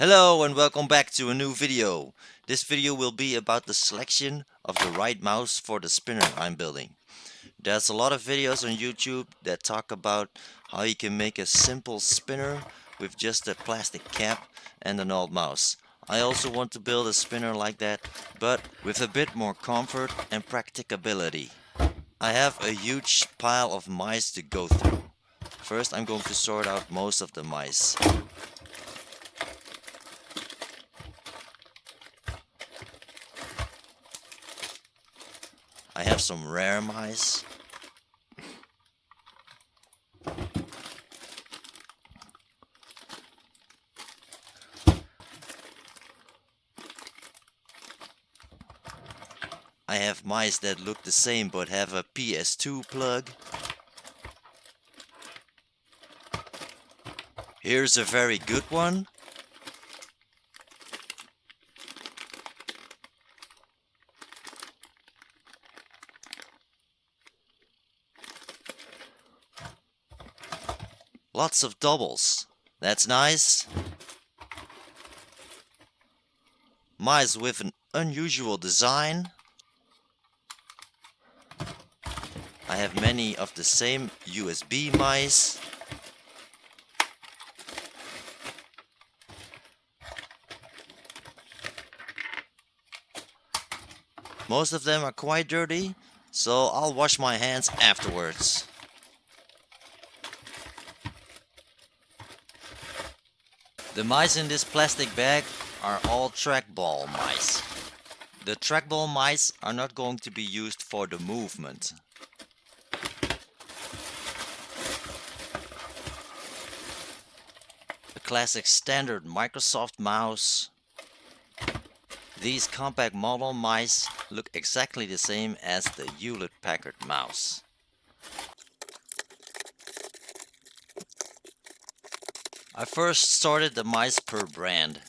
Hello and welcome back to a new video. This video will be about the selection of the right mouse for the spinner I'm building. There's a lot of videos on YouTube that talk about how you can make a simple spinner with just a plastic cap and an old mouse. I also want to build a spinner like that, but with a bit more comfort and practicability. I have a huge pile of mice to go through. First I'm going to sort out most of the mice. I have some rare mice. I have mice that look the same but have a PS2 plug. Here's a very good one. Lots of doubles. That's nice. Mice with an unusual design. I have many of the same USB mice. Most of them are quite dirty, so I'll wash my hands afterwards. The mice in this plastic bag are all trackball mice. The trackball mice are not going to be used for the movement. A classic standard Microsoft mouse. These compact model mice look exactly the same as the Hewlett-Packard mouse. I first sorted the mice per brand.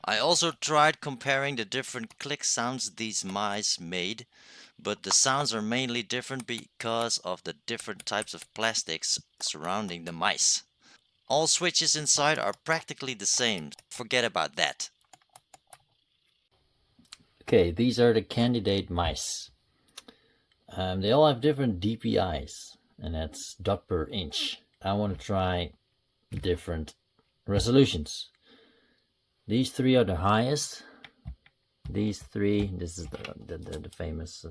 I also tried comparing the different click sounds these mice made, but the sounds are mainly different because of the different types of plastics surrounding the mice. All switches inside are practically the same, forget about that. Okay, these are the candidate mice. They all have different DPIs, and that's dot per inch. I want to try different resolutions. These three are the highest. These three, this is the famous,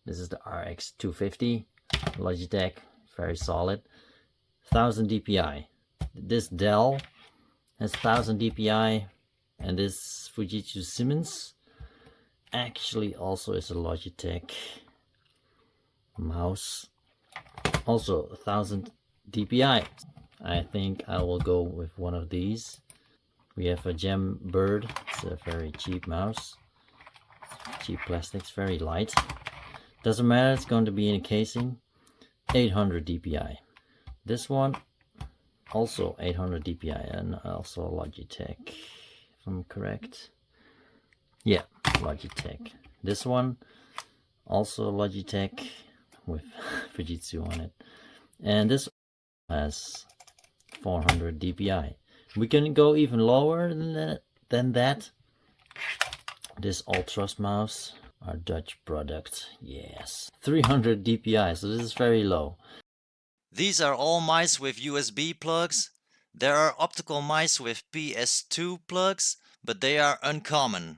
this is the RX 250 Logitech, very solid, 1000 DPI. This Dell has 1000 DPI, and this Fujitsu Siemens actually also is a Logitech mouse, also 1000 DPI. I think I will go with one of these. We have a Gem Bird. It's a very cheap mouse, cheap plastics, very light, doesn't matter, it's going to be in a casing. 800 DPI. This one also 800 DPI, and also Logitech, if I'm correct. Yeah, Logitech. This one also Logitech with Fujitsu on it, and this has 400 DPI. We can go even lower than that. This Ultras mouse, our Dutch product, yes, 300 DPI, so this is very low. These are all mice with USB plugs. There are optical mice with PS2 plugs, but they are uncommon.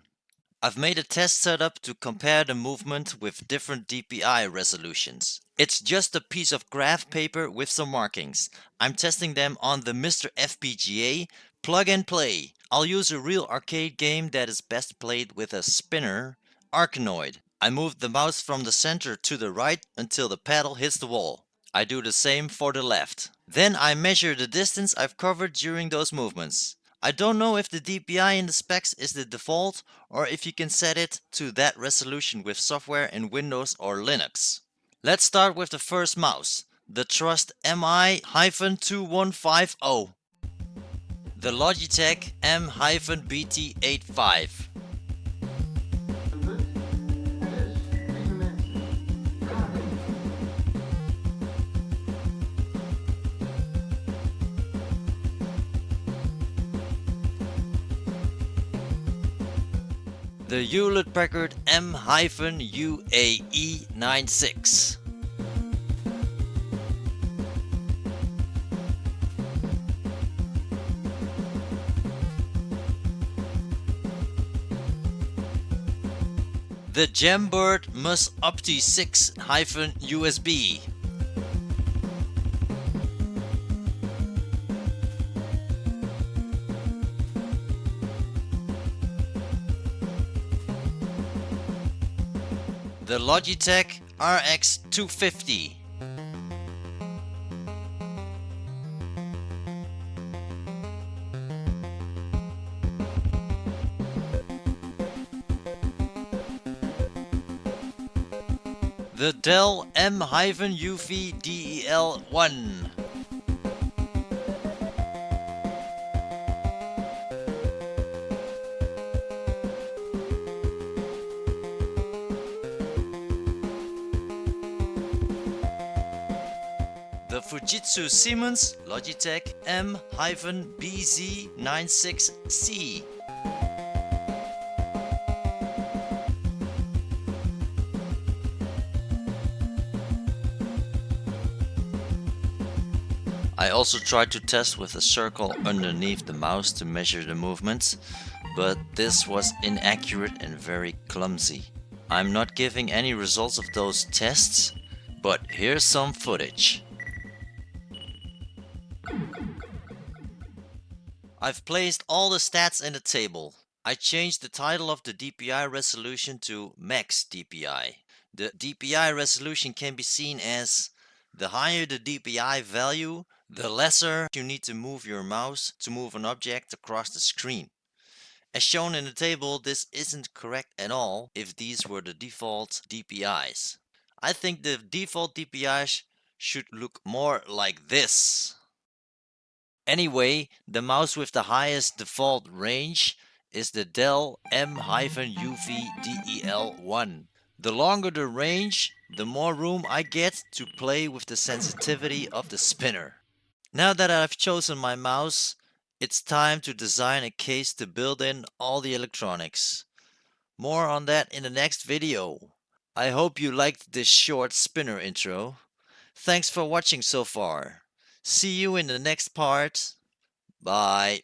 I've made a test setup to compare the movement with different DPI resolutions. It's just a piece of graph paper with some markings. I'm testing them on the MiSTer FPGA plug and play. I'll use a real arcade game that is best played with a spinner, Arkanoid. I moved the mouse from the center to the right until the paddle hits the wall. I do the same for the left. Then I measure the distance I've covered during those movements. I don't know if the DPI in the specs is the default or if you can set it to that resolution with software in Windows or Linux. Let's start with the first mouse, the Trust MI-2150. The Logitech M-BT85. The Hewlett-Packard M-UAE96. The Gembird MUS Opti 6-USB. The Logitech RX250. The Dell M-UV DEL1. The Fujitsu Siemens Logitech M-BZ96C. I also tried to test with a circle underneath the mouse to measure the movements, but this was inaccurate and very clumsy. I'm not giving any results of those tests, but here's some footage. I've placed all the stats in the table. I changed the title of the DPI resolution to Max DPI. The DPI resolution can be seen as the higher the DPI value, the lesser you need to move your mouse to move an object across the screen. As shown in the table, this isn't correct at all if these were the default DPIs. I think the default DPIs should look more like this. Anyway, the mouse with the highest default range is the Dell M-UV DEL1. The longer the range, the more room I get to play with the sensitivity of the spinner. Now that I've chosen my mouse, it's time to design a case to build in all the electronics. More on that in the next video. I hope you liked this short spinner intro. Thanks for watching so far. See you in the next part. Bye.